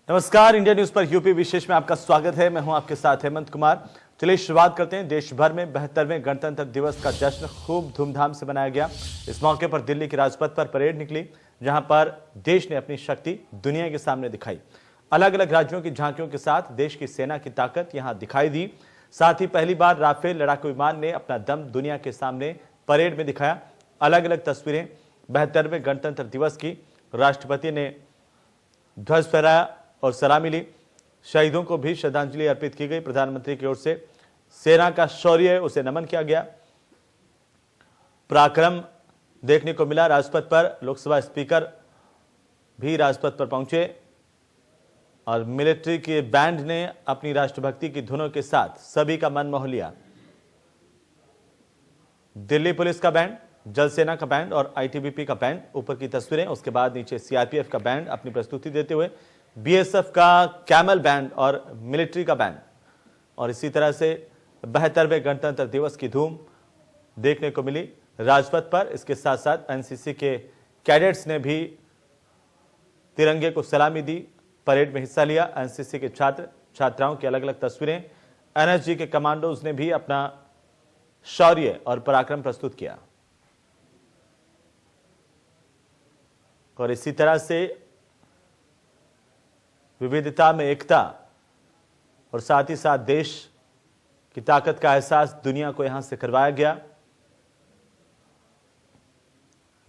नमस्कार, India news पर UP विशेष में आपका स्वागत है। मैं हूं आपके साथ हेमंत कुमार। चलिए शुरुआत करते हैं। देश भर में 72वें गणतंत्र दिवस का जश्न खूब धूमधाम से मनाया गया। इस मौके पर दिल्ली के राजपथ पर परेड निकली, जहां पर देश ने अपनी शक्ति दुनिया के सामने दिखाई। अलग अलग राज्यों की झांकियों के साथ देश की सेना की ताकत यहां दिखाई दी। साथ ही पहली बार राफेल लड़ाकू विमान ने अपना दम दुनिया के सामने परेड में दिखाया। अलग अलग तस्वीरें 72वें गणतंत्र दिवस की। राष्ट्रपति ने ध्वज फहराया और सलामी ली। शहीदों को भी श्रद्धांजलि अर्पित की गई। प्रधानमंत्री की ओर से सेना का शौर्य उसे नमन किया गया। पराक्रम देखने को मिला राजपथ पर। लोकसभा स्पीकर भी राजपथ पर पहुंचे और मिलिट्री के बैंड ने अपनी राष्ट्रभक्ति की धुनों के साथ सभी का मन मोह लिया। दिल्ली पुलिस का बैंड, जल सेना का बैंड और आईटीबीपी का बैंड, ऊपर की तस्वीरें। उसके बाद नीचे सीआरपीएफ का बैंड अपनी प्रस्तुति देते हुए, बीएसएफ का कैमल बैंड और मिलिट्री का बैंड। और इसी तरह से 72वें गणतंत्र दिवस की धूम देखने को मिली राजपथ पर। इसके साथ साथ एनसीसी के कैडेट्स ने भी तिरंगे को सलामी दी, परेड में हिस्सा लिया। एनसीसी के छात्र छात्राओं की अलग अलग तस्वीरें। एनएसजी के कमांडोज ने भी अपना शौर्य और पराक्रम प्रस्तुत किया। और इसी तरह से विविधता में एकता और साथ ही साथ देश की ताकत का एहसास दुनिया को यहां से करवाया गया।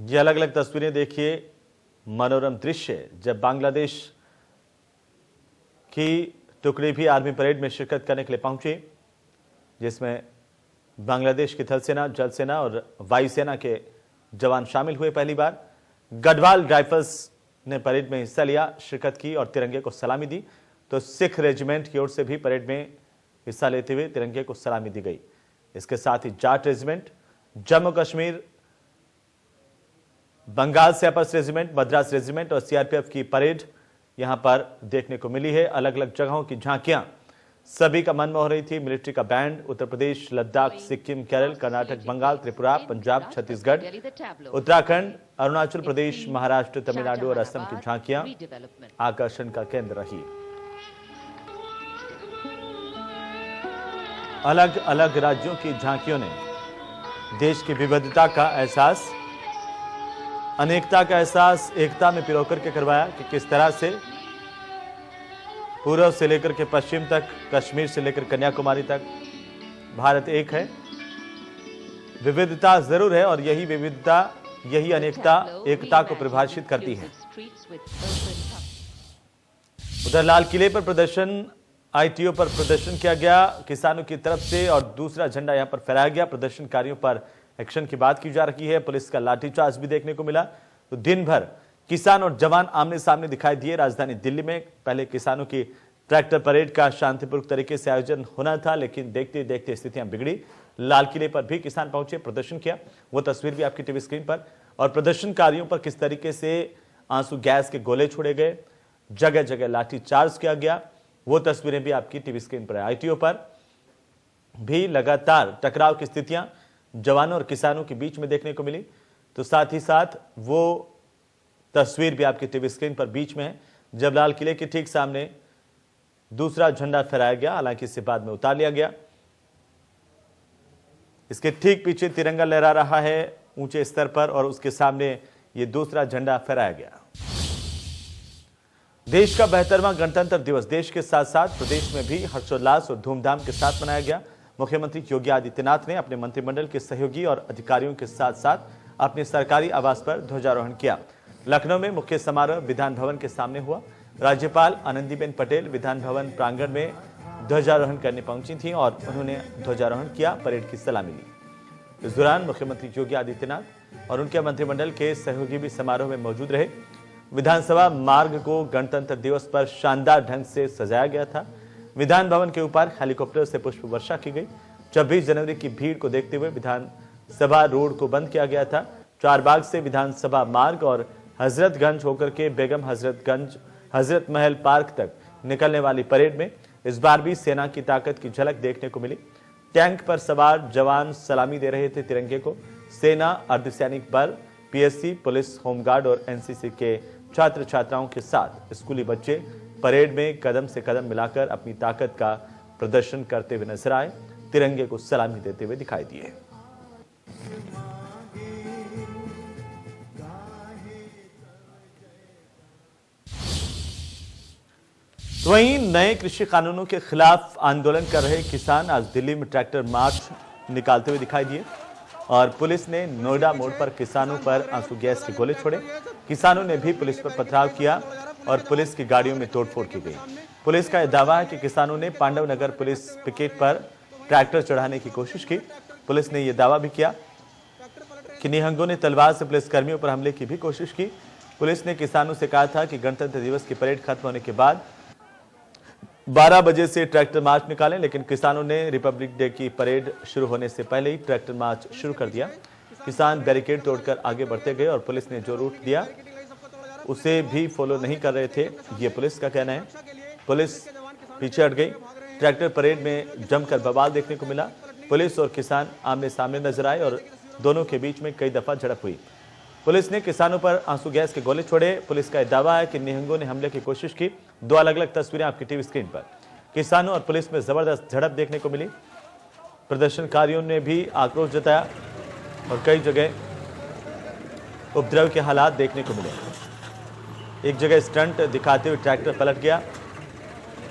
ये अलग अलग तस्वीरें देखिए, मनोरम दृश्य जब बांग्लादेश की टुकड़ी भी आर्मी परेड में शिरकत करने के लिए पहुंची, जिसमें बांग्लादेश की थल सेना, जल सेना और वायुसेना के जवान शामिल हुए। पहली बार गढ़वाल राइफल्स ने परेड में हिस्सा लिया, शिरकत की और तिरंगे को सलामी दी। तो सिख रेजिमेंट की ओर से भी परेड में हिस्सा लेते हुए तिरंगे को सलामी दी गई। इसके साथ ही जाट रेजिमेंट, जम्मू कश्मीर, बंगाल से अपर्स रेजिमेंट, मद्रास रेजिमेंट और सीआरपीएफ की परेड यहां पर देखने को मिली है। अलग अलग जगहों की झांकियां सभी का मन मोह रही थी। मिलिट्री का बैंड उत्तर प्रदेश, लद्दाख, सिक्किम, केरल, कर्नाटक, बंगाल, त्रिपुरा, पंजाब, छत्तीसगढ़, उत्तराखंड, अरुणाचल प्रदेश, महाराष्ट्र, तमिलनाडु और असम की झांकियां आकर्षण का केंद्र रही। अलग अलग राज्यों की झांकियों ने देश की विविधता का एहसास, अनेकता का एहसास एकता में पिरो करके करवाया कि किस तरह से पूर्व से लेकर के पश्चिम तक, कश्मीर से लेकर कन्याकुमारी तक भारत एक है। विविधता जरूर है और यही विविधता, यही अनेकता एकता को परिभाषित करती है। उधर लाल किले पर प्रदर्शन, आईटीओ पर प्रदर्शन किया गया किसानों की तरफ से और दूसरा झंडा यहां पर फहराया गया। प्रदर्शनकारियों पर एक्शन की बात की जा रही है। पुलिस का लाठीचार्ज भी देखने को मिला। तो दिन भर किसान और जवान आमने सामने दिखाई दिए। राजधानी दिल्ली में पहले किसानों की ट्रैक्टर परेड का शांतिपूर्ण तरीके से आयोजन होना था, लेकिन देखते देखते स्थितियां बिगड़ी। लाल किले पर भी किसान पहुंचे, प्रदर्शन किया। वो तस्वीर भी आपकी टीवी स्क्रीन पर। और प्रदर्शनकारियों पर किस तरीके से आंसू गैस के गोले छोड़े गए, जगह जगह लाठी चार्ज किया गया, वो तस्वीरें भी आपकी टीवी स्क्रीन पर है। आईटीओ पर भी लगातार टकराव की स्थितियां जवानों और किसानों के बीच में देखने को मिली। तो साथ ही साथ वो तस्वीर भी आपकी टीवी स्क्रीन पर बीच में है, जब लाल किले के ठीक सामने दूसरा झंडा फहराया गया। हालांकि इसे बाद में उतार लिया गया। इसके ठीक पीछे तिरंगा लहरा रहा है ऊंचे स्तर पर और उसके सामने ये दूसरा झंडा फहराया गया। देश का 72वां गणतंत्र दिवस देश के साथ साथ प्रदेश में भी हर्षोल्लास और धूमधाम के साथ मनाया गया। मुख्यमंत्री योगी आदित्यनाथ ने अपने मंत्रिमंडल के सहयोगी और अधिकारियों के साथ साथ अपने सरकारी आवास पर ध्वजारोहण किया। लखनऊ में मुख्य समारोह विधान भवन के सामने हुआ। राज्यपाल आनंदीबेन पटेल विधान भवन प्रांगण में ध्वजारोहण करने पहुंची थी और उन्होंने ध्वजारोहण किया, परेड की सलामी ली। इस दौरान मुख्यमंत्री योगी आदित्यनाथ और उनके मंत्रिमंडल के सहयोगी भी समारोह में मौजूद रहे। विधानसभा मार्ग को गणतंत्र दिवस पर शानदार ढंग से सजाया गया था। विधान भवन के ऊपर हेलीकॉप्टर से पुष्प वर्षा की गई। 26 जनवरी की भीड़ को देखते हुए विधानसभा रोड को बंद किया गया था। चारबाग से विधानसभा मार्ग और हजरतगंज होकर के बेगम हजरतगंज, हजरत महल पार्क तक निकलने वाली परेड में इस बार भी सेना की ताकत की झलक देखने को मिली। टैंक पर सवार जवान सलामी दे रहे थे तिरंगे को। सेना, अर्धसैनिक बल, पीएससी, पुलिस, होमगार्ड और एनसीसी के छात्र छात्राओं के साथ स्कूली बच्चे परेड में कदम से कदम मिलाकर अपनी ताकत का प्रदर्शन करते हुए नजर आए, तिरंगे को सलामी देते हुए दिखाई दिए। तो वहीं नए कृषि कानूनों के खिलाफ आंदोलन कर रहे किसान आज दिल्ली में ट्रैक्टर मार्च निकालते हुए दिखाई दिए और पुलिस ने नोएडा मोड़ पर किसानों पर आंसू गैस के गोले छोड़े। किसानों ने भी पुलिस पर पथराव किया और पुलिस की गाड़ियों में तोड़फोड़ की गई। पुलिस का यह दावा है कि किसानों ने पांडव नगर पुलिस पिकेट पर ट्रैक्टर चढ़ाने की कोशिश की। पुलिस ने यह दावा भी किया कि निहंगों ने तलवार से पुलिसकर्मियों पर हमले की भी कोशिश की। पुलिस ने किसानों से कहा था कि गणतंत्र दिवस की परेड खत्म होने के बाद 12 बजे से ट्रैक्टर मार्च निकालें, लेकिन किसानों ने रिपब्लिक डे की परेड शुरू होने से पहले ही ट्रैक्टर मार्च शुरू कर दिया। किसान बैरिकेड तोड़कर आगे बढ़ते गए और पुलिस ने जो रूट दिया उसे भी फॉलो नहीं कर रहे थे, ये पुलिस का कहना है। पुलिस पीछे हट गई। ट्रैक्टर परेड में जमकर बवाल देखने को मिला। पुलिस और किसान आमने सामने नजर आए और दोनों के बीच में कई दफा झड़प हुई। पुलिस ने किसानों पर आंसू गैस के गोले छोड़े। पुलिस का दावा है कि निहंगों ने हमले की कोशिश की। दो अलग अलग तस्वीरें आपकी टीवी स्क्रीन पर। किसानों और पुलिस में जबरदस्त झड़प देखने को मिली। प्रदर्शनकारियों ने भी आक्रोश जताया और कई जगह उपद्रव के हालात देखने को मिले। एक जगह स्टंट दिखाते हुए ट्रैक्टर पलट गया।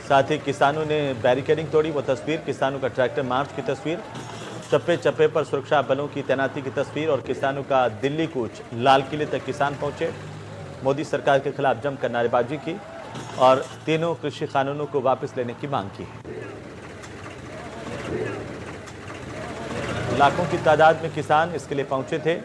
साथ ही किसानों ने बैरिकेडिंग तोड़ी। वो तस्वीर किसानों का ट्रैक्टर मार्च की तस्वीर, चप्पे चप्पे पर सुरक्षा बलों की तैनाती की तस्वीर और किसानों का दिल्ली कूच। लाल किले तक किसान पहुंचे, मोदी सरकार के खिलाफ जमकर नारेबाजी की और तीनों कृषि कानूनों को वापस लेने की मांग की। लाखों की तादाद में किसान इसके लिए पहुंचे थे।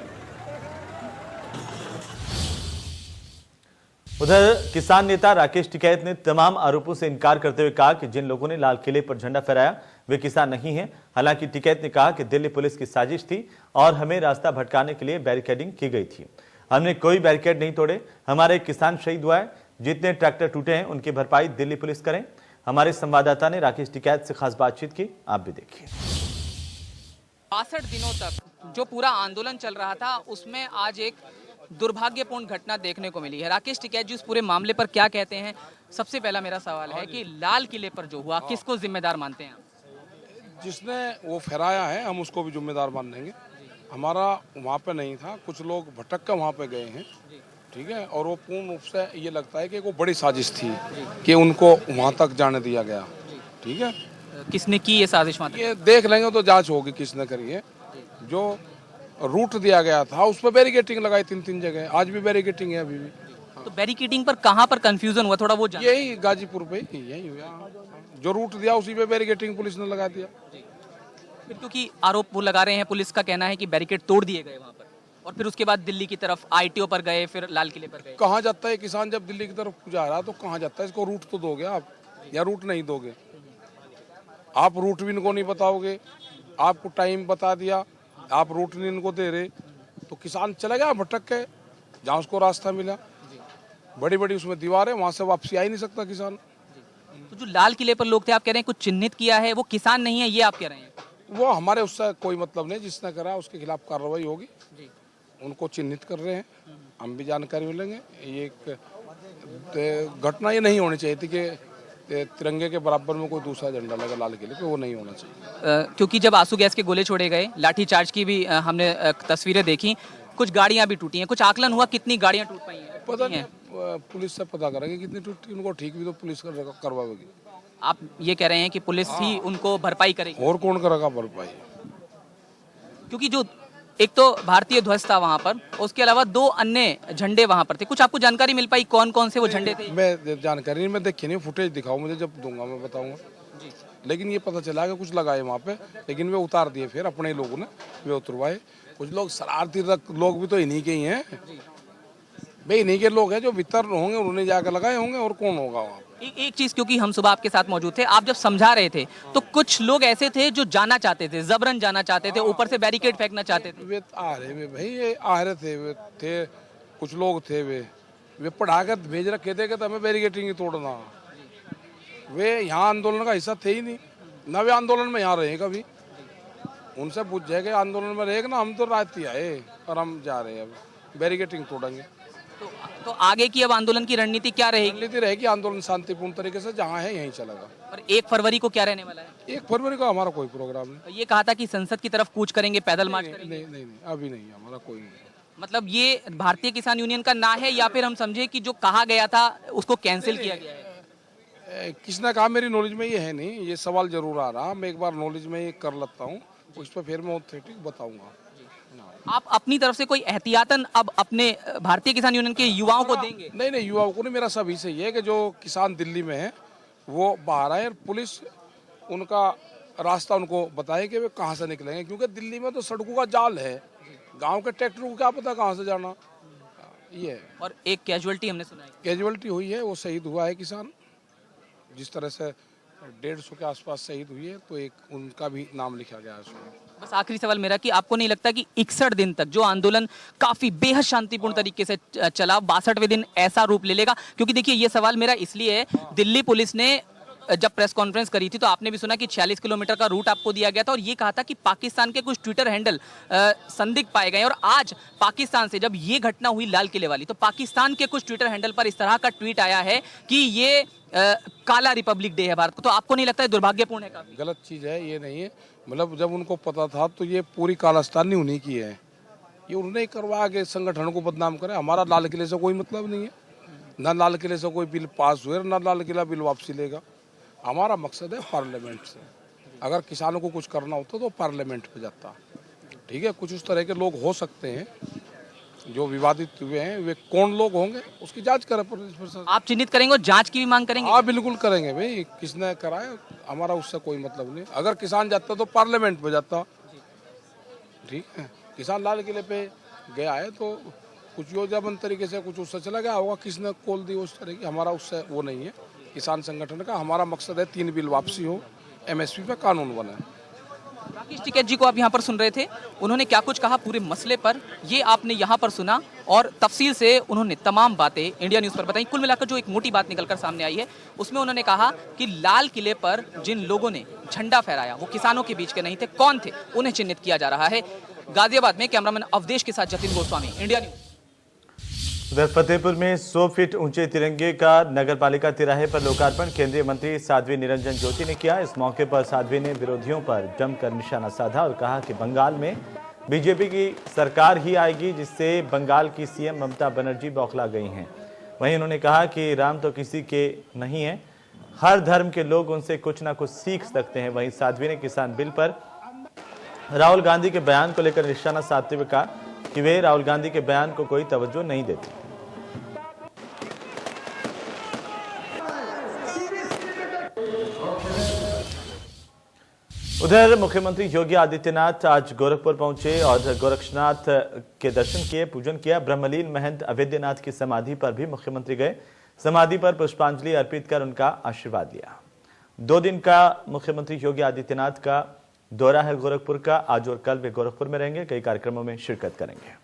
उधर किसान नेता राकेश टिकैत ने तमाम आरोपों से इनकार करते हुए कहा कि जिन लोगों ने लाल किले पर झंडा फहराया वे किसान नहीं हैं। हालांकि टिकैत ने कहा कि दिल्ली पुलिस की साजिश थी और हमें रास्ता भटकाने के लिए बैरिकेडिंग की गई थी। हमने कोई बैरिकेड नहीं तोड़े। हमारे किसान शहीद हुआ है। जितने ट्रैक्टर टूटे हैं उनकी भरपाई दिल्ली पुलिस करें। हमारे संवाददाता ने राकेश टिकैत से खास बातचीत की, आप भी देखिए। 62 दिनों तक जो पूरा आंदोलन चल रहा था उसमें आज एक दुर्भाग्यपूर्ण घटना देखने को मिली है। राकेश टिकैत जी उस पूरे मामले पर क्या कहते हैं? सबसे पहला मेरा सवाल है कि लाल किले पर जो हुआ किसको जिम्मेदार मानते हैं? जिसने वो फहराया है हम उसको भी जिम्मेदार मान लेंगे। हमारा वहाँ पे नहीं था, कुछ लोग भटक कर वहाँ पे गए हैं, ठीक है। और वो पूर्ण रूप से ये लगता है कि वो बड़ी साजिश थी कि उनको वहाँ तक जाने दिया गया, ठीक है। किसने की ये साजिश? ये देख लेंगे तो जांच होगी किसने करी है। जो रूट दिया गया था उस पर बैरिकेटिंग लगाई 3-3 जगह, आज भी बैरिकेटिंग है अभी भी। तो बैरिकेडिंग पर कहाँ पर कंफ्यूजन हुआ थोड़ा वो यही गाजीपुर पे यही हुआ, जो रूट दिया उसी पे बैरिकेटिंग पुलिस ने लगा दिया। फिर क्योंकि आरोप वो लगा रहे हैं, पुलिस का कहना है कि बैरिकेड तोड़ दिए गए वहाँ पर और फिर उसके बाद दिल्ली की तरफ आईटीओ पर गए, फिर लाल किले पर गए। कहाँ जाता है किसान जब दिल्ली की तरफ जा रहा है तो कहाँ जाता है? इसको रूट तो दोगे आप या रूट नहीं दोगे? आप रूट भी इनको नहीं बताओगे, आपको टाइम बता दिया, आप रूट नहीं इनको दे रहे तो किसान चला गया भटक के जहाँ उसको रास्ता मिला। बड़ी बड़ी उसमें दीवार है, वहाँ से वापसी आ ही नहीं सकता किसान। तो जो लाल किले पर लोग थे, आप कह रहे हैं कुछ चिन्हित किया है, वो किसान नहीं है, ये आप कह रहे हैं? वो हमारे उससे कोई मतलब नहीं, जिसने करा उसके खिलाफ कार्रवाई होगी। उनको चिन्हित कर रहे हैं, हम भी जानकारी मिलेंगे। ये एक घटना ये नहीं होनी चाहिए थी कि तिरंगे के बराबर में कोई दूसरा झंडा लगा लाल किले पे, वो नहीं होना चाहिए। क्योंकि जब आंसू गैस के गोले छोड़े गए, लाठी चार्ज की भी हमने तस्वीरें देखी, कुछ गाड़ियां भी टूटी हैं। कुछ आकलन हुआ कितनी गाड़ियां टूट पाई हैं? पता नहीं, पुलिस से पता करेंगे कितनी टूटी, उनको ठीक भी तो पुलिस करवाएगी। आप ये कह रहे हैं कि पुलिस ही उनको भरपाई करेगी? और कौन करेगा भरपाई? क्योंकि जो एक तो भारतीय ध्वज था वहाँ पर, उसके अलावा 2 अन्य झंडे वहाँ पर थे। कुछ आपको जानकारी मिल पाई कौन कौन से वो झंडे थे? मैं जानकारी मैं देखी नहीं, फुटेज दिखाओ मुझे, जब दूंगा मैं बताऊंगा। लेकिन ये पता चला कि कुछ लगाए वहाँ पे, लेकिन वे उतार दिए फिर अपने ही लोगों ने, वे उतरवाए। कुछ लोग शरारती लोग भी तो इन्हीं के ही हैं भाई, इन्हीं के लोग हैं जो भीतर होंगे, उन्होंने जाकर लगाए होंगे, और कौन होगा वहाँ? एक चीज, क्योंकि हम सुबह आपके साथ मौजूद थे, आप जब समझा रहे थे तो कुछ लोग ऐसे थे जो जाना चाहते थे, जबरन जाना चाहते थे, ऊपर से बैरिकेड फेंकना चाहते थे। वे आ रहे भाई, ये आ रहे थे, वे थे कुछ लोग थे, वे पढ़ा कर भेज रखे थे कि हमें बैरिकेडिंग ही तोड़ना। वे यहाँ आंदोलन का हिस्सा थे ही नहीं ना, वे आंदोलन में यहाँ रहे कभी। उनसे पूछ जाएगा आंदोलन में रहेगा ना, हम तो रात ही आए और हम जा रहे हैं, अब बैरिकेडिंग तोड़ेंगे। तो आगे की अब आंदोलन की रणनीति क्या रहेगी? रणनीति रहेगी आंदोलन शांतिपूर्ण तरीके से, जहाँ है यहीं चलेगा। और 1 फरवरी को क्या रहने वाला है? 1 फरवरी का हमारा कोई प्रोग्राम नहीं। ये कहा था कि संसद की तरफ कूच करेंगे, पैदल मार्च नहीं करेंगे। नहीं नहीं नहीं, अभी नहीं, हमारा कोई नहीं। मतलब ये भारतीय किसान यूनियन का ना है, या फिर हम समझे कि जो कहा गया था उसको कैंसिल किया गया है? किसने कहा, मेरी नॉलेज में ये है नहीं, ये सवाल जरूर आ रहा, मैं एक बार नॉलेज में ये कर लेता हूँ, उस पर फिर मैं ऑथेंटिक बताऊंगा। आप अपनी तरफ से कोई एहतियातन अब अपने भारतीय किसान यूनियन के युवाओं को देंगे? नहीं नहीं, युवाओं को नहीं, मेरा सभी से ये है कि जो किसान दिल्ली में है वो बाहर आए और पुलिस उनका रास्ता उनको बताए कि वे कहाँ से निकलेंगे, क्योंकि दिल्ली में तो सड़कों का जाल है, गांव के ट्रैक्टरों को क्या पता कहाँ से जाना। ये है। और एक कैजुअलिटी हमने सुना है, कैजुअलिटी हुई है, वो शहीद हुआ है किसान, जिस तरह से 150 के आसपास शहीद हुई है, तो एक उनका भी नाम लिखा गया है उसमें। बस आखिरी सवाल मेरा कि आपको नहीं लगता कि 61 दिन तक जो आंदोलन काफी बेहद शांतिपूर्ण तरीके से चला, 62वें दिन ऐसा रूप ले लेगा? क्योंकि देखिए ये सवाल मेरा इसलिए है, दिल्ली पुलिस ने जब प्रेस कॉन्फ्रेंस करी थी तो आपने भी सुना कि 46 किलोमीटर का रूट आपको दिया गया था, और ये कहा था कि पाकिस्तान के कुछ ट्विटर हैंडल संदिग्ध पाए गए। और आज पाकिस्तान से जब ये घटना हुई लाल किले वाली, तो पाकिस्तान के कुछ ट्विटर हैंडल पर इस तरह का ट्वीट आया है कि ये काला रिपब्लिक डे है भारत को। तो आपको नहीं लगता है दुर्भाग्यपूर्ण है? काफी गलत चीज़ है, ये नहीं है। मतलब जब उनको पता था तो ये पूरी कालास्तानी उन्हीं की है, ये उन्होंने करवा के संगठन को बदनाम करे। हमारा लाल किले से कोई मतलब नहीं है, ना लाल किले से कोई बिल पास हुए, ना लाल किला बिल वापसी लेगा। हमारा मकसद है पार्लियामेंट से, अगर किसानों को कुछ करना होता तो पार्लियामेंट पे जाता। ठीक है, कुछ उस तरह के लोग हो सकते हैं जो विवादित हुए हैं, वे कौन लोग होंगे उसकी जांच करे प्रशासन। आप चिन्हित करेंगे और जांच की भी मांग करेंगे? हाँ बिल्कुल करेंगे भाई, किसने कराया, हमारा उससे कोई मतलब नहीं। अगर किसान जाता तो पार्लियामेंट पे जाता। ठीक है, किसान लाल किले पे गया है तो कुछ योजनाबद्ध तरीके से कुछ उससे चला गया होगा, किसने कॉल दी उस तरह की, हमारा उससे वो नहीं है। किसान संगठन का हमारा मकसद है 3 बिल वापसी हो, एमएसपी पे कानून बने। राकेश टिकैत जी को आप यहाँ पर सुन रहे थे, उन्होंने क्या कुछ कहा पूरे मसले पर, ये आपने यहाँ पर सुना, और तफसील से उन्होंने तमाम बातें इंडिया न्यूज़ पर बताई। कुल मिलाकर जो एक मोटी बात निकलकर सामने आई है उसमें उन्होंने कहा कि लाल किले पर जिन लोगों ने झंडा फहराया वो किसानों के बीच के नहीं थे, कौन थे उन्हें चिन्हित किया जा रहा है। गाजियाबाद में कैमरामैन अवधेश के साथ जतिन गोस्वामी, इंडिया न्यूज़। उधर फतेहपुर में 100 फीट ऊंचे तिरंगे का नगर पालिका तिराहे पर लोकार्पण केंद्रीय मंत्री साध्वी निरंजन ज्योति ने किया। इस मौके पर साध्वी ने विरोधियों पर जमकर निशाना साधा और कहा कि बंगाल में बीजेपी की सरकार ही आएगी, जिससे बंगाल की सीएम ममता बनर्जी बौखला गई हैं। वहीं उन्होंने कहा कि राम तो किसी के नहीं है, हर धर्म के लोग उनसे कुछ ना कुछ सीख सकते हैं। वहीं साध्वी ने किसान बिल पर राहुल गांधी के बयान को लेकर निशाना साधते हुए कहा कि वे राहुल गांधी के बयान को कोई तवज्जो नहीं देते। उधर मुख्यमंत्री योगी आदित्यनाथ आज गोरखपुर पहुंचे और गोरक्षनाथ के दर्शन किए, पूजन किया। ब्रह्मलीन महंत अवेद्यनाथ की समाधि पर भी मुख्यमंत्री गए, समाधि पर पुष्पांजलि अर्पित कर उनका आशीर्वाद लिया। 2 दिन का मुख्यमंत्री योगी आदित्यनाथ का दौरा है गोरखपुर का। आज और कल वे गोरखपुर में रहेंगे, कई कार्यक्रमों में शिरकत करेंगे।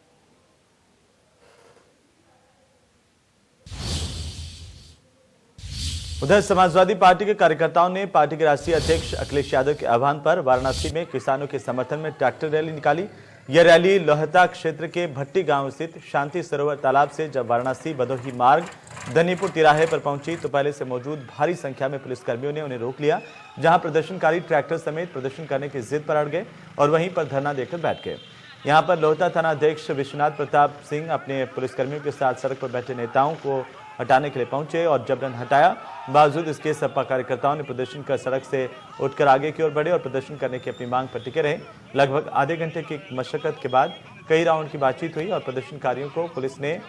उधर समाजवादी पार्टी के कार्यकर्ताओं ने पार्टी के राष्ट्रीय अध्यक्ष अखिलेश यादव के आह्वान पर वाराणसी में किसानों के समर्थन में ट्रैक्टर रैली निकाली। यह रैली लोहता क्षेत्र के भट्टी गांव स्थित शांति सरोवर तालाब से जब वाराणसी भदोही मार्ग धनीपुर तिराहे पर पहुंची तो पहले से मौजूद भारी संख्या में पुलिसकर्मियों ने उन्हें रोक लिया, जहां प्रदर्शनकारी ट्रैक्टर समेत प्रदर्शन करने की जिद पर अड़ गए और वहीं पर धरना देकर बैठ गए। यहां पर लोहता थाना अध्यक्ष विश्वनाथ प्रताप सिंह अपने पुलिसकर्मियों के साथ सड़क पर बैठे नेताओं को हटाने के लिए पहुंचे और जबरन हटाया। बावजूद इसके सपा कार्यकर्ताओं ने प्रदर्शन कर सड़क से उठकर आगे की ओर बढ़े और प्रदर्शन करने की अपनी मांग पर टिके रहे। लगभग आधे घंटे की मशक्कत के बाद कई राउंड की बातचीत हुई और प्रदर्शनकारियों को पुलिस ने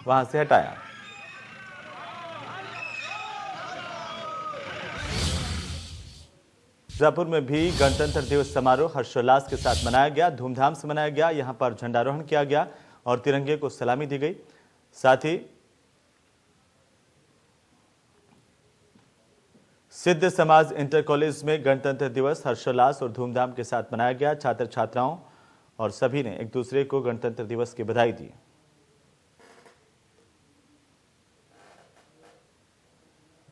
वहां से हटाया। मिर्जापुर में भी गणतंत्र दिवस समारोह हर्षोल्लास के साथ मनाया गया, धूमधाम से मनाया गया। यहां पर झंडारोहण किया गया और तिरंगे को सलामी दी गई। साथ ही सिद्ध समाज इंटर कॉलेज में गणतंत्र दिवस हर्षोल्लास और धूमधाम के साथ मनाया गया। छात्र छात्राओं और सभी ने एक दूसरे को गणतंत्र दिवस की बधाई दी।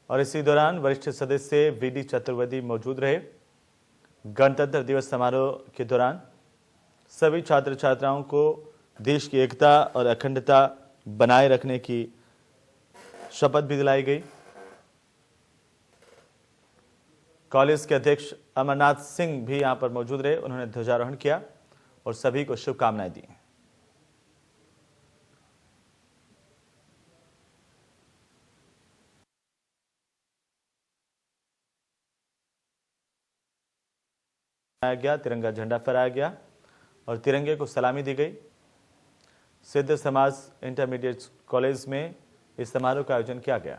और इसी दौरान वरिष्ठ सदस्य वीडी चतुर्वेदी मौजूद रहे। गणतंत्र दिवस समारोह के दौरान सभी छात्र छात्राओं को देश की एकता और अखंडता बनाए रखने की शपथ भी दिलाई गई। कॉलेज के अध्यक्ष अमरनाथ सिंह भी यहां पर मौजूद रहे। उन्होंने ध्वजारोहण किया और सभी को शुभकामनाएं दी। गया तिरंगा झंडा फहराया गया और तिरंगे को सलामी दी गई। सिद्ध समाज इंटरमीडिएट कॉलेज में इस समारोह का आयोजन किया गया।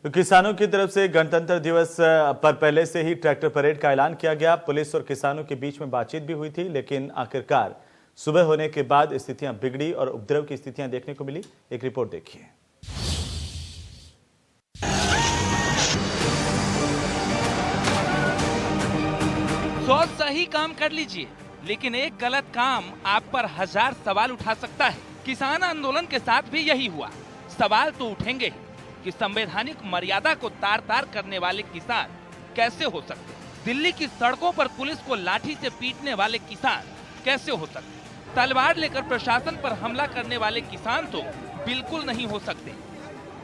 तो किसानों की तरफ से गणतंत्र दिवस पर पहले से ही ट्रैक्टर परेड का ऐलान किया गया। पुलिस और किसानों के बीच में बातचीत भी हुई थी, लेकिन आखिरकार सुबह होने के बाद स्थितियां बिगड़ी और उपद्रव की स्थितियां देखने को मिली। एक रिपोर्ट देखिए। सही काम कर लीजिए, लेकिन एक गलत काम आप पर 1000 सवाल उठा सकता है। किसान आंदोलन के साथ भी यही हुआ। सवाल तो उठेंगे ही कि संवैधानिक मर्यादा को तार-तार करने वाले किसान कैसे हो सकते? दिल्ली की सड़कों पर पुलिस को लाठी से पीटने वाले किसान कैसे हो सकते? तलवार लेकर प्रशासन पर हमला करने वाले किसान तो बिल्कुल नहीं हो सकते।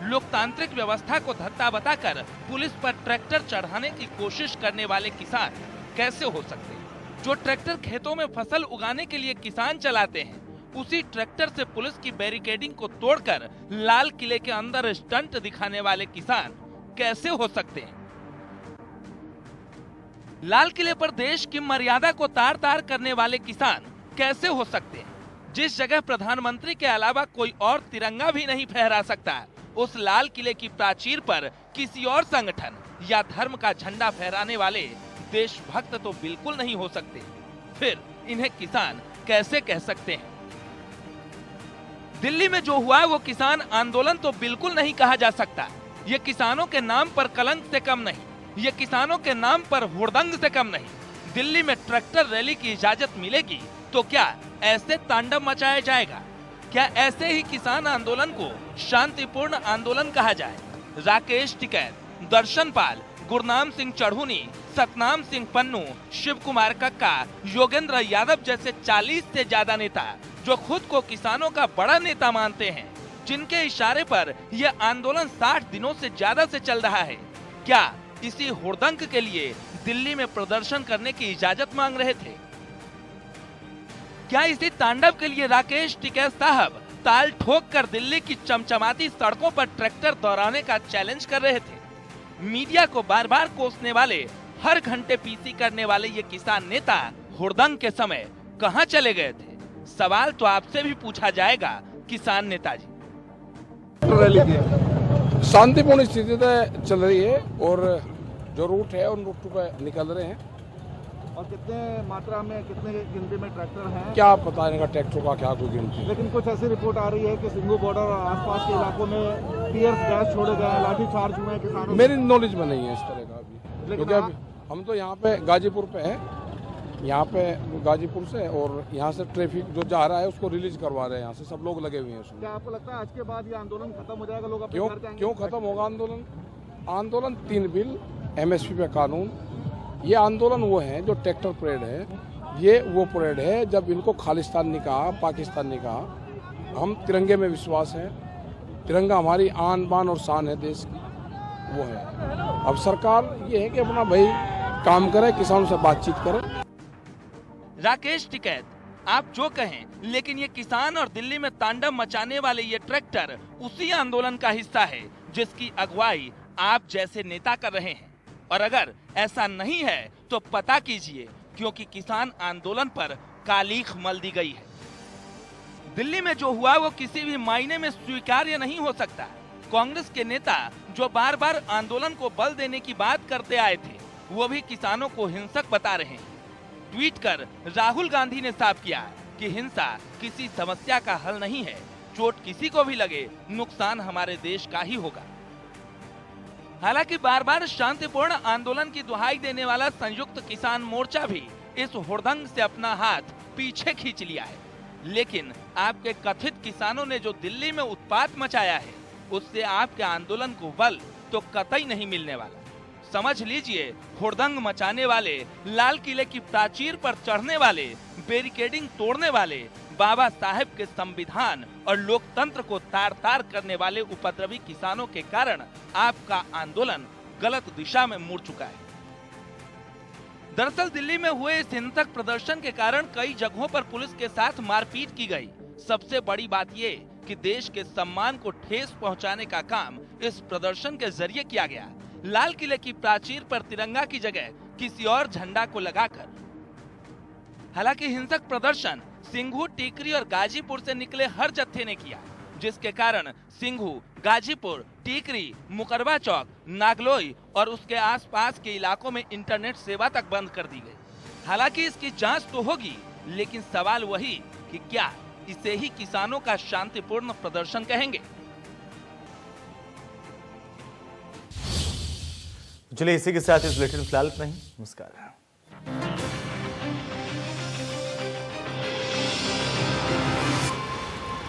लोकतांत्रिक व्यवस्था को धत्ता बताकर पुलिस पर ट्रैक्टर चढ़ाने की कोशिश करने वाले किसान कैसे हो सकते? जो ट्रैक्टर खेतों में फसल उगाने के लिए किसान चलाते हैं, उसी ट्रैक्टर से पुलिस की बैरिकेडिंग को तोड़कर लाल किले के अंदर स्टंट दिखाने वाले किसान कैसे हो सकते हैं? लाल किले पर देश की मर्यादा को तार-तार करने वाले किसान कैसे हो सकते हैं? जिस जगह प्रधानमंत्री के अलावा कोई और तिरंगा भी नहीं फहरा सकता, उस लाल किले की प्राचीर पर किसी और संगठन या धर्म का झंडा फहराने वाले देशभक्त तो बिल्कुल नहीं हो सकते। फिर इन्हें किसान कैसे कह सकते हैं? दिल्ली में जो हुआ वो किसान आंदोलन तो बिल्कुल नहीं कहा जा सकता। ये किसानों के नाम पर कलंक से कम नहीं, ये किसानों के नाम पर हुड़दंग से कम नहीं। दिल्ली में ट्रैक्टर रैली की इजाजत मिलेगी तो क्या ऐसे तांडव मचाया जाएगा? क्या ऐसे ही किसान आंदोलन को शांतिपूर्ण आंदोलन कहा जाए? राकेश टिकैत, दर्शन पाल, गुरनाम सिंह चढ़ूनी, सतनाम सिंह पन्नू, शिव कुमार कक्का, योगेंद्र यादव जैसे 40 से ज्यादा नेता जो खुद को किसानों का बड़ा नेता मानते हैं, जिनके इशारे पर यह आंदोलन 60 दिनों से ज्यादा से चल रहा है, क्या इसी हुड़दंग के लिए दिल्ली में प्रदर्शन करने की इजाजत मांग रहे थे? क्या इसी तांडव के लिए राकेश टिकैत साहब ताल ठोक कर दिल्ली की चमचमाती सड़कों पर ट्रैक्टर दौड़ाने का चैलेंज कर रहे थे? मीडिया को बार बार कोसने वाले, हर घंटे पीसी करने वाले ये किसान नेता हुड़दंग के समय कहां चले गए थे? सवाल तो आपसे भी पूछा जाएगा किसान नेताजी। शांतिपूर्ण स्थिति चल रही है और जो रूट है उन रूट पे निकल रहे हैं। और कितने मात्रा में, कितने गिनती में ट्रैक्टर हैं? क्या पता इनका ट्रैक्टर का क्या कोई गिनती। लेकिन कुछ ऐसी रिपोर्ट आ रही है कि सिंघू बॉर्डर और आसपास के इलाकों में टीयर गैस छोड़े गए, लाठी चार्ज हुए किसानों। मेरी नॉलेज में नहीं है इस तरह का अभी, क्योंकि अभी हम तो यहाँ पे गाजीपुर पे है, यहाँ पे गाजीपुर से, और यहाँ से ट्रैफिक जो जा रहा है उसको रिलीज करवा रहे हैं। यहाँ से सब लोग लगे हुए हैं उसमें। क्या आपको लगता है आज के बाद ये आंदोलन खत्म हो जाएगा? लोग क्यों खत्म होगा आंदोलन 3 बिल, MSP पे कानून, ये आंदोलन वो है जो ट्रैक्टर परेड है, ये वो परेड है जब इनको खालिस्तान नहीं कहा, पाकिस्तान नहीं कहा। हम तिरंगे में विश्वास है, तिरंगा हमारी आन बान और शान है देश की, वो है। अब सरकार ये है कि अपना भाई काम करे, किसानों से बातचीत करे। राकेश टिकैत, आप जो कहें, लेकिन ये किसान और दिल्ली में तांडव मचाने वाले ये ट्रैक्टर उसी आंदोलन का हिस्सा है जिसकी अगुवाई आप जैसे नेता कर रहे हैं। और अगर ऐसा नहीं है तो पता कीजिए, क्योंकि किसान आंदोलन पर कालीख मल दी गई है। दिल्ली में जो हुआ वो किसी भी मायने में स्वीकार्य नहीं हो सकता। कांग्रेस के नेता जो बार बार आंदोलन को बल देने की बात करते आए थे, वो भी किसानों को हिंसक बता रहे हैं। ट्वीट कर राहुल गांधी ने साफ किया कि हिंसा किसी समस्या का हल नहीं है, चोट किसी को भी लगे, नुकसान हमारे देश का ही होगा। हालांकि बार बार शांतिपूर्ण आंदोलन की दुहाई देने वाला संयुक्त किसान मोर्चा भी इस हुड़दंग से अपना हाथ पीछे खींच लिया है। लेकिन आपके कथित किसानों ने जो दिल्ली में उत्पात मचाया है, उससे आपके आंदोलन को बल तो कतई नहीं मिलने वाला। समझ लीजिए, हुड़दंग मचाने वाले, लाल किले की प्राचीर पर चढ़ने वाले, बैरिकेडिंग तोड़ने वाले, बाबा साहेब के संविधान और लोकतंत्र को तार तार करने वाले उपद्रवी किसानों के कारण आपका आंदोलन गलत दिशा में मुड़ चुका है। दरअसल दिल्ली में हुए इस हिंसक प्रदर्शन के कारण कई जगहों पर पुलिस के साथ मारपीट की गई। सबसे बड़ी बात ये कि देश के सम्मान को ठेस पहुंचाने का काम इस प्रदर्शन के जरिए किया गया। लाल किले की प्राचीर पर तिरंगा की जगह किसी और झंडा को लगाकर। हालांकि हिंसक प्रदर्शन सिंघू, टीकरी और गाजीपुर से निकले हर जत्थे ने किया, जिसके कारण सिंघू, गाजीपुर, टीकरी, मुकरबा चौक, नागलोई और उसके आसपास के इलाकों में इंटरनेट सेवा तक बंद कर दी गई। हालांकि इसकी जांच तो होगी, लेकिन सवाल वही कि क्या इसे ही किसानों का शांतिपूर्ण प्रदर्शन कहेंगे? चलिए इसी के साथ इस बुलेटिन फिलहाल इतना ही। नमस्कार।